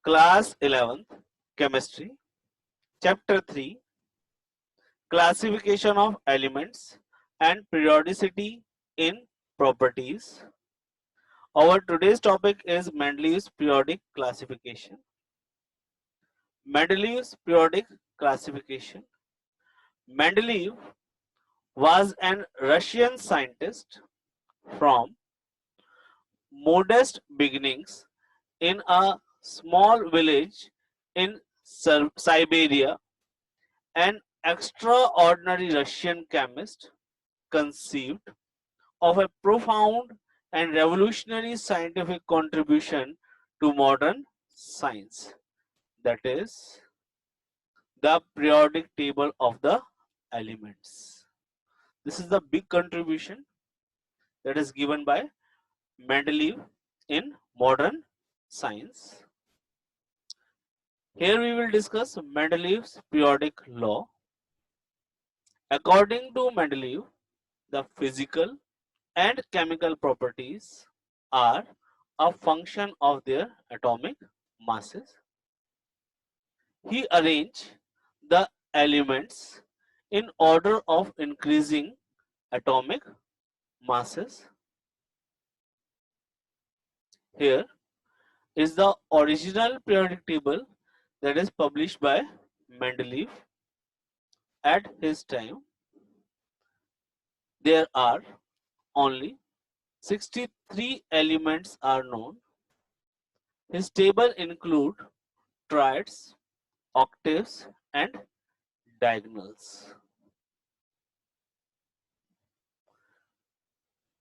Class 11th Chemistry, Chapter 3, Classification of Elements and Periodicity in Properties. Our today's topic is Mendeleev's periodic classification. Mendeleev's periodic classification. Mendeleev was an Russian scientist from modest beginnings in a small village in Siberia. An extraordinary Russian chemist conceived of a profound and revolutionary scientific contribution to modern science, that is, the periodic table of the elements. This is the big contribution that is given by Mendeleev in modern science. Here we will discuss Mendeleev's periodic law. According to Mendeleev, the physical and chemical properties are a function of their atomic masses. He arranged the elements in order of increasing atomic masses. Here is the original periodic table that is published by Mendeleev at his time. There are only 63 elements are known. His table include triads, octaves and diagonals.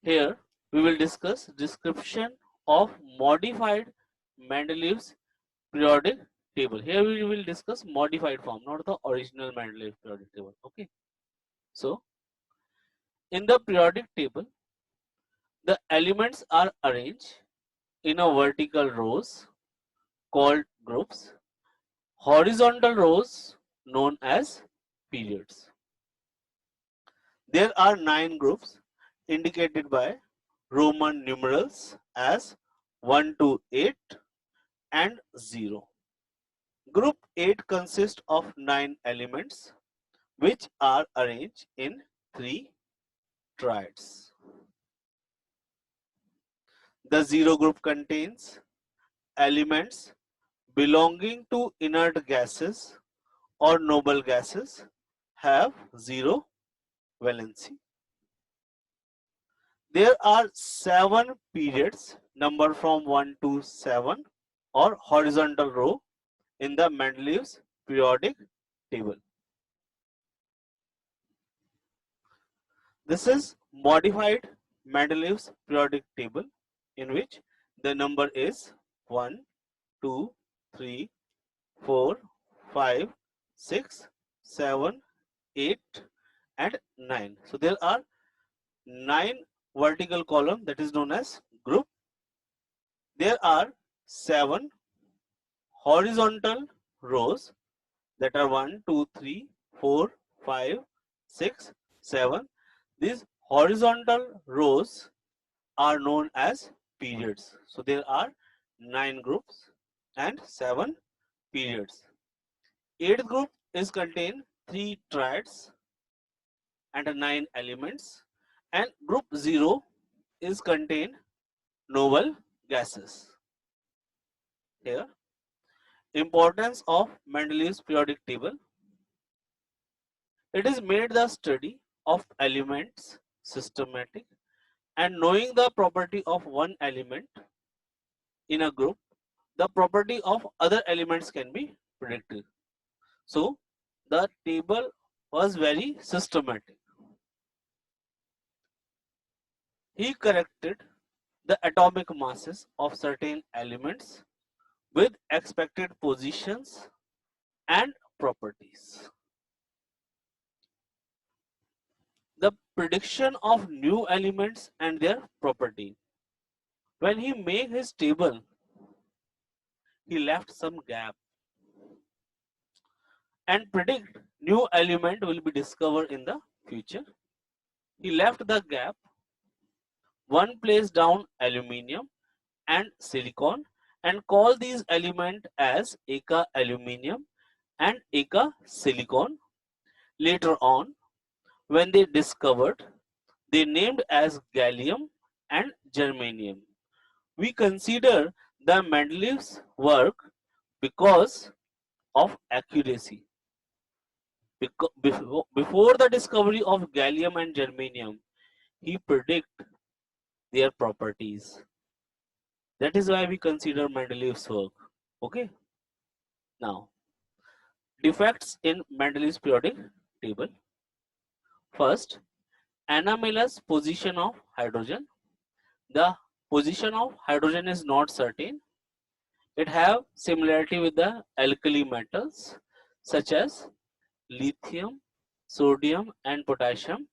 Here we will discuss description of modified Mendeleev's periodic table. Here we will discuss modified form, not the original Mendeleev periodic table. Okay. So in the periodic table, the elements are arranged in a vertical rows called groups, horizontal rows known as periods. There are 9 groups indicated by Roman numerals as 1 to 8 and 0. Group 8 consists of 9 elements which are arranged in 3 triads. The 0 group contains elements belonging to inert gases or noble gases have 0 valency. There are 7 periods numbered from 1 to 7 or horizontal row in the Mendeleev's periodic table. This is modified Mendeleev's periodic table in which the number is 1, 2, 3, 4, 5, 6, 7, 8 and 9. So there are 9 vertical column that is known as group. There are 7 horizontal rows that are 1, 2, 3, 4, 5, 6, 7. These horizontal rows are known as periods. So there are 9 groups and 7 periods. 8th group is contain 3 triads and 9 elements, and group 0 is contain noble gases. Here, importance of Mendeleev's periodic table. It is made the study of elements systematic, and knowing the property of one element in a group, the property of other elements can be predicted. So the table was very systematic. He corrected the atomic masses of certain elements with expected positions and properties. The prediction of new elements and their property. When he made his table, he left some gap and predict new element will be discovered in the future. He left the gap. One placed down aluminium and silicon and call these elements as Eka aluminium and Eka silicon. Later on, when they discovered, they named as gallium and germanium. We consider the Mendeleev's work because of accuracy. Before the discovery of gallium and germanium, he predicted their properties. That is why we consider Mendeleev's work. Okay. Now, defects in Mendeleev's periodic table. First, anomalous position of hydrogen. The position of hydrogen is not certain. It have similarity with the alkali metals such as lithium, sodium and potassium.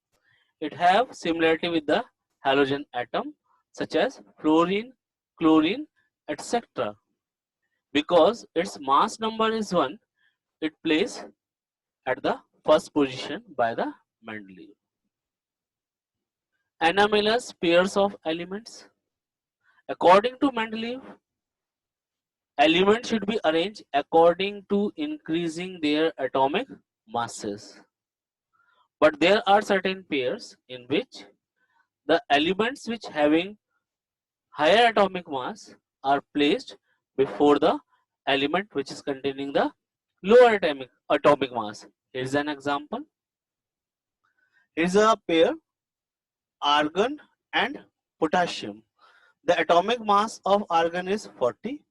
It have similarity with the halogen atom such as fluorine, chlorine, etc. Because its mass number is 1, it plays at the first position by the Mendeleev. Anomalous pairs of elements. According to Mendeleev, elements should be arranged according to increasing their atomic masses. But there are certain pairs in which the elements which having higher atomic mass are placed before the element which is containing the lower atomic mass. Here is an example. Here is a pair argon and potassium. The atomic mass of argon is 40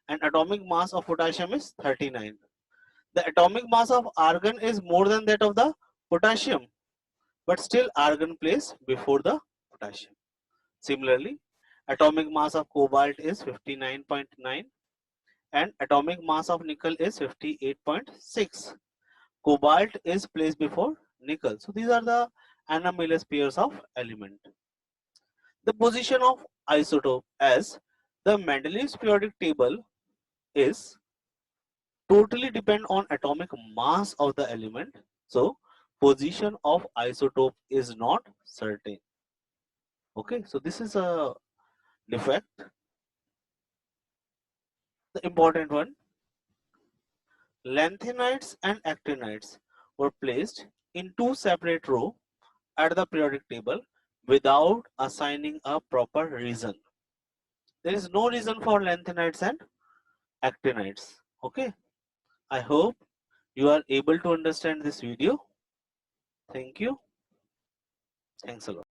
and atomic mass of potassium is 39. The atomic mass of argon is more than that of the potassium, but still argon plays before the potassium. Similarly, atomic mass of cobalt is 59.9 and atomic mass of nickel is 58.6. Cobalt is placed before nickel. So these are the anomalous pairs of element. The position of isotope, as the Mendeleev's periodic table is totally depend on atomic mass of the element. So position of isotope is not certain. Okay, so this is a defect. The important one, lanthanides and actinides were placed in two separate rows at the periodic table without assigning a proper reason. There is no reason for lanthanides and actinides. Okay, I hope you are able to understand this video. Thank you. Thanks a lot.